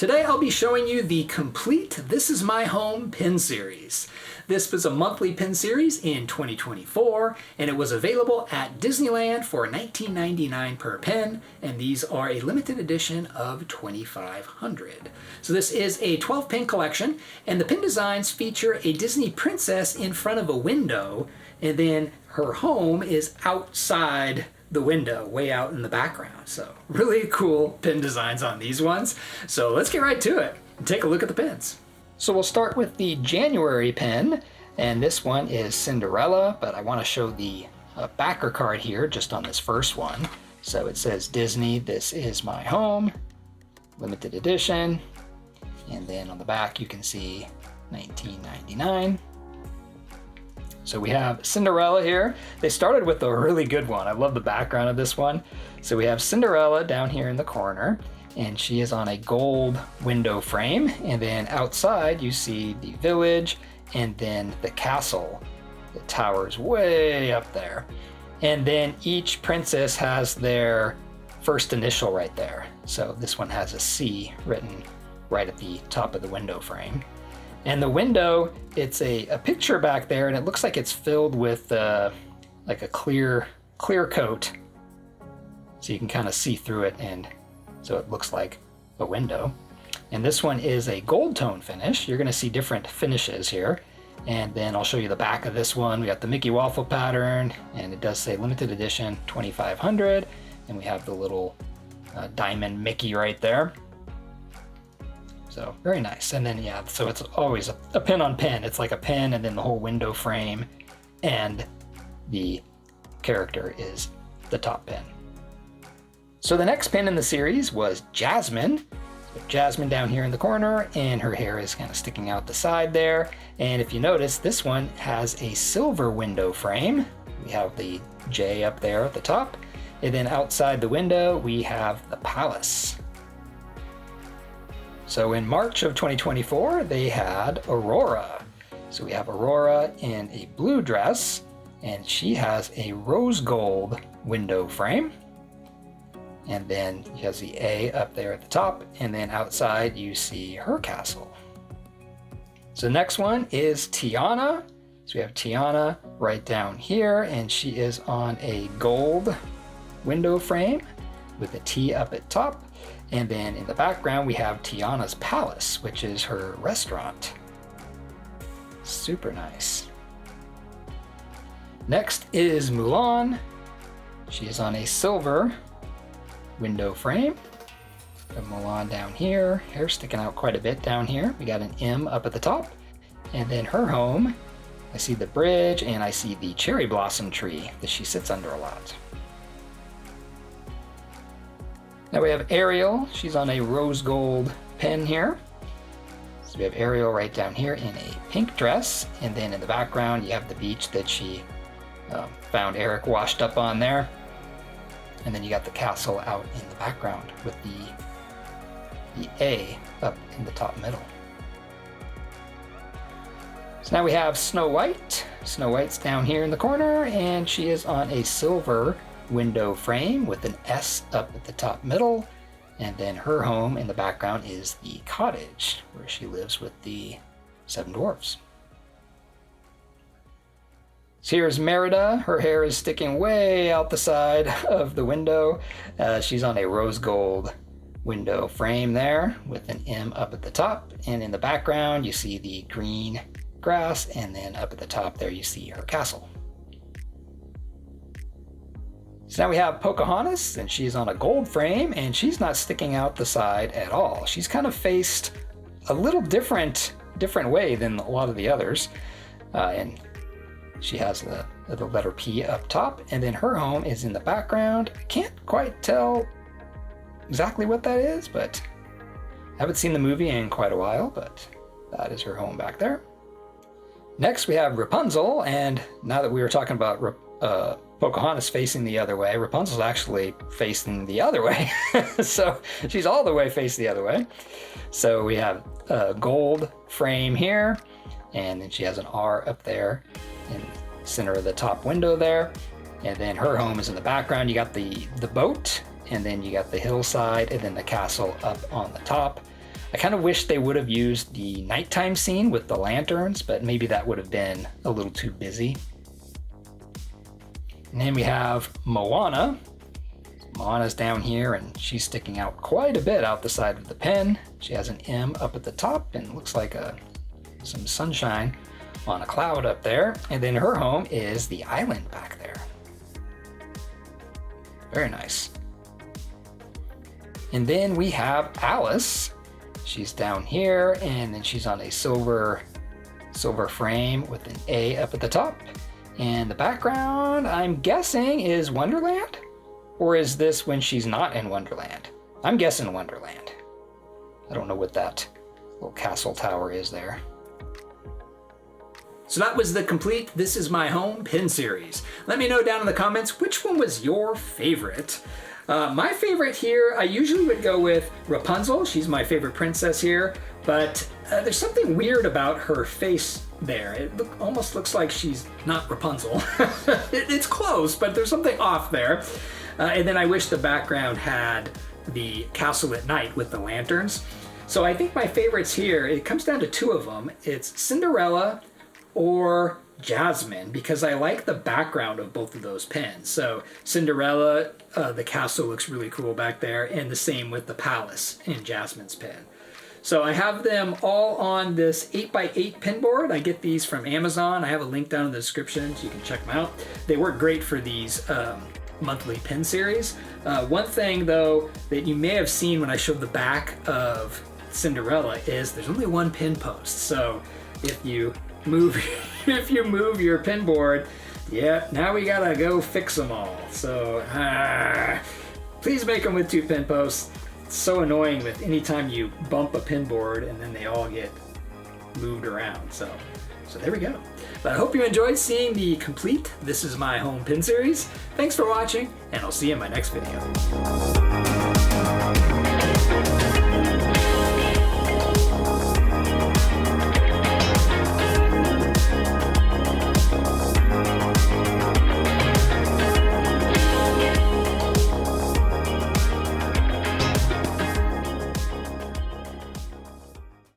Today I'll be showing you the complete This Is My Home pin series. This was a monthly pin series in 2024, and it was available at Disneyland for $19.99 per pin, and these are a limited edition of 2,500. So this is a 12-pin collection, and the pin designs feature a Disney princess in front of a window, and then her home is outside the window, way out in the background. So really cool pin designs on these ones. So let's get right to it and take a look at the pins. So we'll start with the January pin, and this one is Cinderella, but I want to show the backer card here just on this first one. So it says Disney, This Is My Home, limited edition, and then on the back you can see 1999. So we have Cinderella here. They started with a really good one. I love the background of this one. So we have Cinderella down here in the corner, and she is on a gold window frame. And then outside you see the village and then the castle. The tower's way up there. And then each princess has their first initial right there. So this one has a C written right at the top of the window frame. And the window, it's a picture back there, and it looks like it's filled with like a clear coat. So you can kind of see through it, and so it looks like a window. And this one is a gold tone finish. You're gonna see different finishes here. And then I'll show you the back of this one. We got the Mickey waffle pattern, and it does say limited edition 2,500. And we have the little diamond Mickey right there. So very nice. And then yeah, so it's always a pin on pin. It's like a pin and then the whole window frame, and the character is the top pin. So the next pin in the series was Jasmine. So Jasmine down here in the corner, and her hair is kind of sticking out the side there. And if you notice, this one has a silver window frame. We have the J up there at the top. And then outside the window, we have the palace. So in March of 2024, they had Aurora. So we have Aurora in a blue dress, and she has a rose gold window frame. And then she has the A up there at the top, and then outside you see her castle. So the next one is Tiana. So we have Tiana right down here, and she is on a gold window frame with a T up at top. And then in the background, we have Tiana's Palace, which is her restaurant. Super nice. Next is Mulan. She is on a silver window frame. Got Mulan down here, hair sticking out quite a bit down here. We got an M up at the top. And then her home, I see the bridge, and I see the cherry blossom tree that she sits under a lot. Now we have Ariel. She's on a rose gold pin here. So we have Ariel right down here in a pink dress. And then in the background, you have the beach that she found Eric washed up on there. And then you got the castle out in the background with the A up in the top middle. So now we have Snow White. Snow White's down here in the corner, and she is on a silver window frame with an S up at the top middle, and then her home in the background is the cottage where she lives with the 7 dwarfs. So here's Merida. Her hair is sticking way out the side of the window. She's on a rose gold window frame there with an M up at the top, and in the background you see the green grass, and then up at the top there you see her castle. So now we have Pochahontas, and she's on a gold frame, and she's not sticking out the side at all. She's kind of faced a little different way than a lot of the others. And she has the letter P up top, and then her home is in the background. I can't quite tell exactly what that is, but I haven't seen the movie in quite a while, but that is her home back there. Next we have Rapunzel, and now that we were talking about Pocahontas facing the other way, Rapunzel's actually facing the other way. So she's all the way faced the other way. So we have a gold frame here, and then she has an R up there in the center of the top window there. And then her home is in the background. You got the boat, and then you got the hillside, and then the castle up on the top. I kind of wish they would have used the nighttime scene with the lanterns, but maybe that would have been a little too busy. And then we have Moana. Moana's down here and she's sticking out quite a bit out the side of the pen. She has an M up at the top and looks like some sunshine on a cloud up there. And then her home is the island back there. Very nice. And then we have Alice. She's down here and then she's on a silver frame with an A up at the top. And the background, I'm guessing, is Wonderland? Or is this when she's not in Wonderland? I'm guessing Wonderland. I don't know what that little castle tower is there. So that was the complete This Is My Home pin series. Let me know down in the comments which one was your favorite. My favorite here, I usually would go with Rapunzel. She's my favorite princess here, but there's something weird about her face there. It almost looks like she's not Rapunzel. It's close, but there's something off there. And then I wish the background had the castle at night with the lanterns. So I think my favorites here, it comes down to two of them. It's Cinderella or Jasmine, because I like the background of both of those pins. So Cinderella, the castle looks really cool back there, and the same with the palace in Jasmine's pin. So I have them all on this 8x8 pin board. I get these from Amazon. I have a link down in the description so you can check them out. They work great for these monthly pin series. One thing though that you may have seen when I showed the back of Cinderella is there's only one pin post. So if you move your pin board, yeah, now we gotta go fix them all. So please make them with 2 pin posts. It's so annoying with anytime you bump a pin board and then they all get moved around. So there we go. But I hope you enjoyed seeing the complete This Is My Home pin series. Thanks for watching, and I'll see you in my next video.